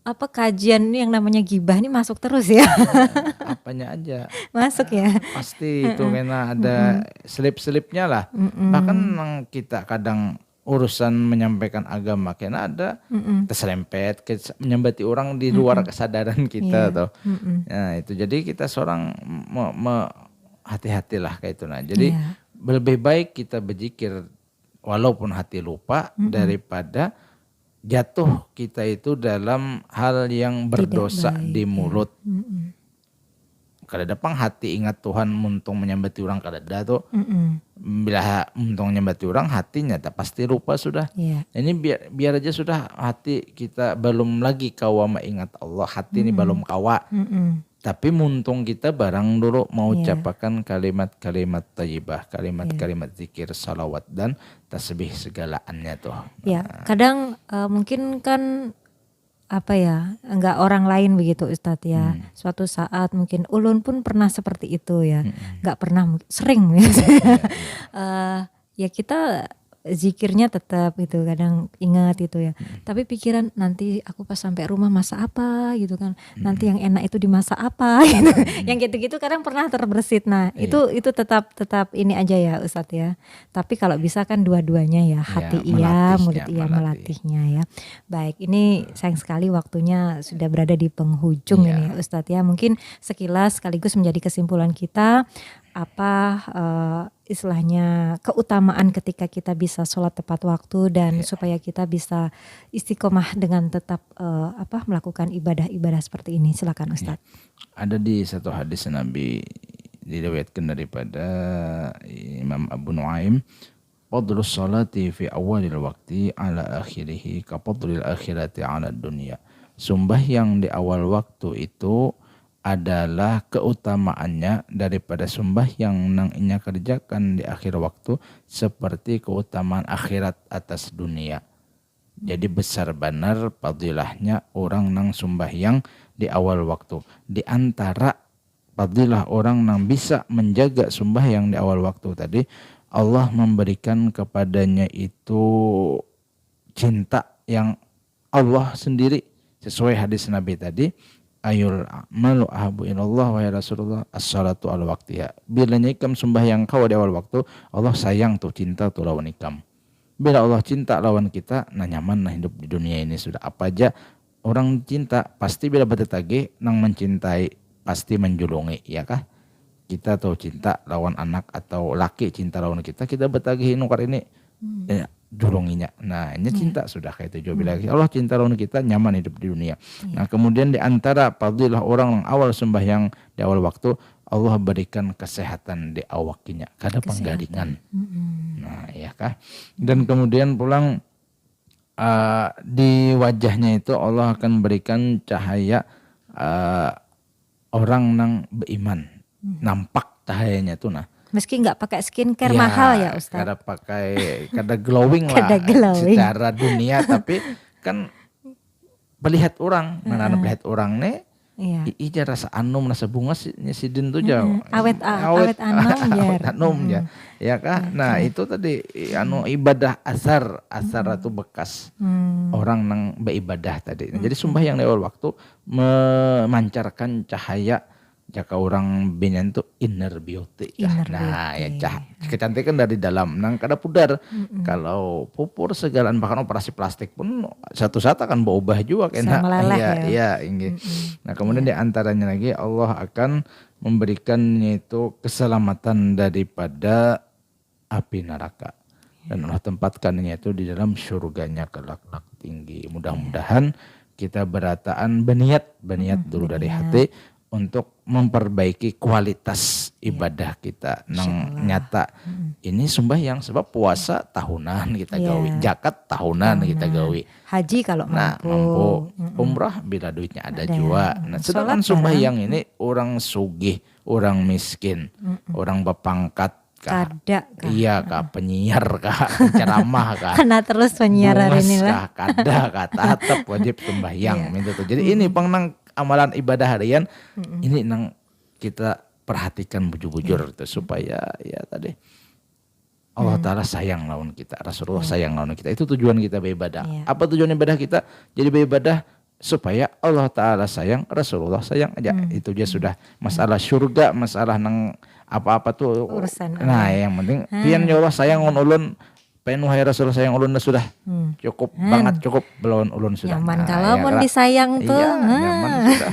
Speaker 2: kajian yang namanya gibah ini masuk terus ya.
Speaker 1: Apanya aja
Speaker 2: Masuk ya.
Speaker 1: pasti itu karena ada selip-selipnya lah. Bahkan kita kadang urusan menyampaikan agama karena ada terserempet menyambati orang di luar kesadaran kita tuh. Nah itu jadi kita seorang hati-hatilah kayak itu. Nah jadi lebih baik kita berzikir walaupun hati lupa daripada jatuh kita itu dalam hal yang berdosa di mulut. Kadang-kadang hati ingat Tuhan muntung menyambati orang kadang tuh. Bila muntung menyambati orang hatinya tak pasti lupa sudah. Ini biar aja sudah hati kita belum lagi kawa ingat Allah, hati ini belum kawa. Tapi muntung kita barang dulu mau ucapakan kalimat-kalimat thayyibah, kalimat-kalimat zikir, salawat dan tasbih segalaannya tuh.
Speaker 2: Ya, kadang mungkin kan enggak orang lain begitu Ustadz ya. Suatu saat mungkin ulun pun pernah seperti itu ya. Enggak pernah, sering ya. Ya kita zikirnya tetap gitu, kadang ingat itu ya. Tapi pikiran nanti aku pas sampai rumah masak apa gitu kan. Nanti yang enak itu dimasak apa gitu. Yang gitu-gitu kadang pernah terbersit. Nah, itu tetap ini aja ya Ustadz ya. Tapi kalau bisa kan dua-duanya ya, hati mulut melatihnya ya. Baik, ini sayang sekali waktunya sudah berada di penghujung ini Ustadz ya. Mungkin sekilas sekaligus menjadi kesimpulan kita istilahnya keutamaan ketika kita bisa sholat tepat waktu dan supaya kita bisa istiqomah dengan tetap melakukan ibadah-ibadah seperti ini. Silakan Ustadz.
Speaker 1: Ada di satu hadis Nabi diriwayatkan daripada Imam Abu Nuaim, fadlus sholati fi awalil waqti ala akhirihi ka fadlil akhirati ala dunya. Sembahyang di awal waktu itu adalah keutamaannya daripada sembahyang nang inya kerjakan di akhir waktu seperti keutamaan akhirat atas dunia. Jadi besar benar fadilahnya orang nang sembahyang di awal waktu. Di antara fadilah orang nang bisa menjaga sembahyang di awal waktu tadi, Allah memberikan kepadanya itu cinta yang Allah sendiri sesuai hadis Nabi tadi. Ayul malu ahabu ilallah wa ya Rasulullah as-salatu ala waqtiha. Bila ikam sembahyang kau di awal waktu, Allah sayang tuh cinta tuh lawan ikam. Bila Allah cinta lawan kita, nah nyaman nah hidup di dunia ini sudah. Apa aja orang cinta pasti bila bertetagi nang mencintai pasti menjulungi, ya kah? Kita tuh cinta lawan anak atau laki cinta lawan kita bertagih nukar ini julunginya. Nah ini cinta sudah kayak itu. Bila Allah cinta lawan kita nyaman hidup di dunia. Nah kemudian di antara fadilah orang yang awal sembahyang di awal waktu, Allah berikan kesehatan di awakinya, kada penggaringan. Nah ya kah. Dan kemudian pulang di wajahnya itu Allah akan berikan cahaya orang nang beriman. Nampak cahayanya tuh nah.
Speaker 2: Meski nggak pakai skincare mahal ya Ustaz.
Speaker 1: Kada glowing lah secara dunia, tapi kan melihat orang, melihat orang nih, ija rasa anum rasa bunga sidin tuh jauh.
Speaker 2: Awet anum
Speaker 1: ya. Ya kah? Nah itu tadi ibadah asar atau bekas orang nang beribadah tadi. Jadi sembahyang di awal waktu memancarkan cahaya. Jika orang binyan tuh inner beauty. Nah ya kecantikan dari dalam. Nang kada pudar. Kalau pupur segalan bahkan operasi plastik pun satu saat akan berubah juga kena. Nah kemudian di antaranya lagi Allah akan memberikan itu keselamatan daripada api neraka. Dan Allah tempatkannya itu di dalam surganya kelak tinggi. Mudah-mudahan kita berataan berniat dulu dari hati untuk memperbaiki kualitas ibadah kita nang nyata. Ini sembahyang sebab puasa tahunan kita gawi, zakat tahunan kita gawi.
Speaker 2: Haji kalau mampu.
Speaker 1: Umrah bila duitnya ada juga. Nah, sedangkan sembahyang ini orang sugih, orang miskin, orang berpangkat iya kah penyiar kah penceramah kah
Speaker 2: karena terus penyiar hari ini lah
Speaker 1: kada tetap wajib sembahyang minta tuh. Jadi ini nang amalan ibadah harian ini nang kita perhatikan bujur-bujur supaya ya tadi Allah Ta'ala sayang lawan kita, Rasulullah sayang lawan kita. Itu tujuan kita beribadah. Apa tujuan ibadah kita? Jadi beribadah supaya Allah Ta'ala sayang, Rasulullah sayang aja. Itu aja sudah. Masalah surga, masalah nang apa-apa tuh.
Speaker 2: Urusan
Speaker 1: Nah yang penting, pian ya Allah sayang ulun, penuh ya Rasul sayang ulun sudah. Cukup banget, cukup belum ulun sudah.
Speaker 2: Nyaman
Speaker 1: Nah,
Speaker 2: kalau
Speaker 1: ya,
Speaker 2: mau disayang tuh.
Speaker 1: Iya, nyaman sudah.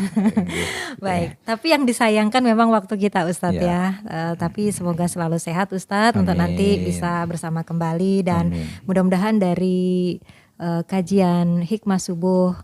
Speaker 2: Baik, tapi yang disayangkan memang waktu kita Ustadz
Speaker 1: Ya.
Speaker 2: ya. Tapi semoga selalu sehat Ustadz untuk nanti
Speaker 1: Amin.
Speaker 2: bisa bersama kembali dan
Speaker 1: Amin.
Speaker 2: mudah-mudahan dari kajian Hikmah Subuh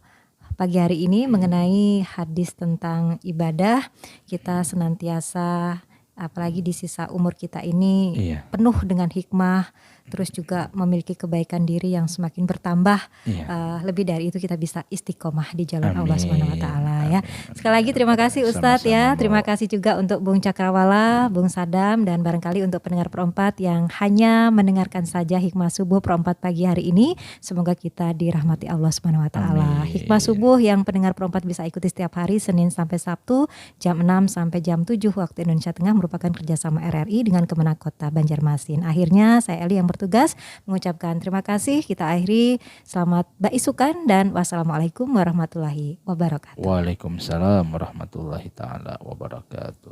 Speaker 2: pagi hari ini mengenai hadis tentang ibadah, kita senantiasa apalagi di sisa umur kita ini
Speaker 1: Iya.
Speaker 2: penuh dengan hikmah, terus juga memiliki kebaikan diri yang semakin bertambah.
Speaker 1: Iya.
Speaker 2: Lebih dari itu kita bisa istiqomah di jalan Allah
Speaker 1: Amin.
Speaker 2: Subhanahu Wa Taala ya.
Speaker 1: Amin.
Speaker 2: Sekali lagi terima kasih Ustadz ya.
Speaker 1: Sama-sama,
Speaker 2: Terima
Speaker 1: Bu.
Speaker 2: kasih juga untuk Bung Cakrawala, Bung Sadam, dan barangkali untuk pendengar perempat yang hanya mendengarkan saja Hikmah Subuh perempat pagi hari ini. Semoga kita dirahmati Allah Subhanahu Wa Taala.
Speaker 1: Amin.
Speaker 2: Hikmah Subuh yang pendengar perempat bisa ikuti setiap hari Senin sampai Sabtu jam 6 sampai jam 7 waktu Indonesia Tengah merupakan kerjasama RRI dengan Kemenak Kota Banjarmasin. Akhirnya saya Eli yang bertugas mengucapkan terima kasih. Kita akhiri selamat baisukan dan wassalamualaikum warahmatullahi wabarakatuh.
Speaker 1: Waalaikumsalam warahmatullahi taala wabarakatuh.